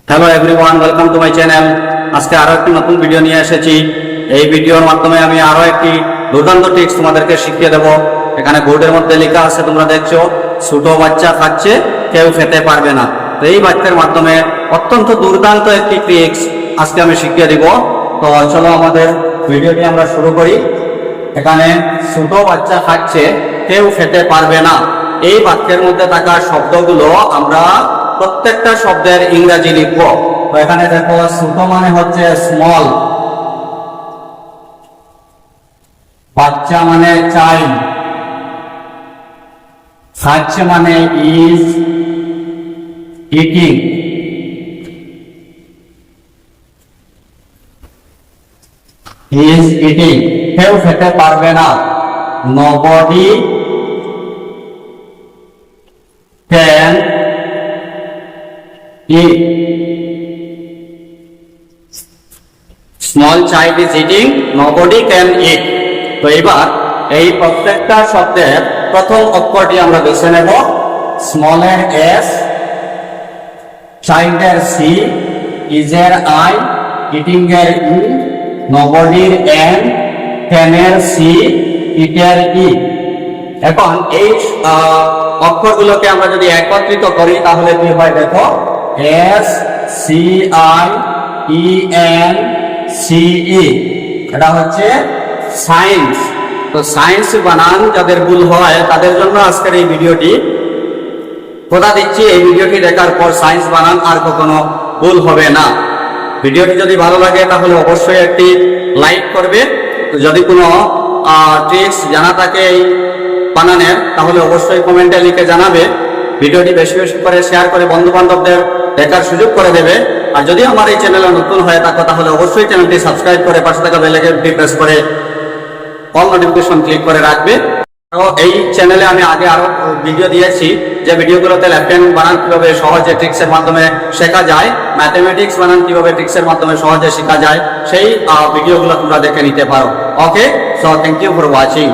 Hello everyone, welcome to my channel. আজকে আরো একটি নতুন ভিডিও নিয়ে এসেছি। এই ভিডিওর মাধ্যমে আমি আরো একটি দুর্দান্ত টিপস তোমাদেরকে শিখিয়ে দেব। এখানে বোর্ডের মধ্যে লেখা আছে, তোমরা দেখছো, ছোট বাচ্চা খাচ্ছে কেউ খেতে পারবে না। তো এই বাচ্চার মাধ্যমে অত্যন্ত দুর্দান্ত একটি ট্রিক্স আজকে আমি শিখিয়ে দিব। তো চলো আমাদের ভিডিওটি আমরা শুরু করি। এখানে ছোট বাচ্চা খাচ্ছে কেউ খেতে পারবে না, এই বাক্যের মধ্যে থাকা শব্দগুলো আমরা প্রত্যেকটা শব্দের ইংরেজি লিখব। তো এখানে দেখো, ছোট মানে হচ্ছে স্মল, বাচ্চা মানে চাইল্ড, খাচ্ছে মানে ইজ ইটিং, ইজ ইটিং, কেউ খেতে পারবে না, nobody can eat, small child is eating, nobody can eat। তো এবার এই প্রত্যেকটা শব্দের প্রথম অক্ষরটি আমরা বেছে নেব। স্মলের এস, চাইল্ডের সি, ইজের আই, ইটিং এর ই, নবডির এন, ক্যানের সি, ইটের ই। এখন এই অক্ষরগুলোকে আমরা যদি একত্রিত করি তাহলে কি হয় দেখো, S C I E N C E, এটা হচ্ছে সায়েন্স। তো সায়েন্স বানান যাদের ভুল হয় তাদের জন্য আজকের এই ভিডিওটি। কথা দিচ্ছি, এই ভিডিওটি দেখার পর সায়েন্স বানান আর কখনো ভুল হবে না। ভিডিওটি যদি ভালো লাগে তাহলে অবশ্যই একটি লাইক করবে। তো যদি কোনো ট্রিক্স জানা থাকে এই বানানের তাহলে অবশ্যই কমেন্টে লিখে জানাবে। ভিডিওটি বেশি বেশি করে শেয়ার করে বন্ধু বান্ধবদের দেখার সুযোগ করে দেবে। আর যদি আমার এই চ্যানেলে নতুন হয়ে থাকো তাহলে অবশ্যই চ্যানেলটি সাবস্ক্রাইব করে পাশে থাকা বেল আইকনটি প্রেস করে অল নোটিফিকেশন ক্লিক করে রাখবে। তো এই চ্যানেলে আমি আগে আরো ভিডিও দিয়েছি, যে ভিডিওগুলোতে লেফট হ্যান্ড বানান কিভাবে সহজে ট্রিক্সের মাধ্যমে শেখা যায়, ম্যাথমেটিক্স বানান কিভাবে ট্রিক্সের মাধ্যমে সহজে শেখা যায়, সেই ভিডিওগুলো তোমরা দেখে নিতে পারো। Okay, so thank you for watching.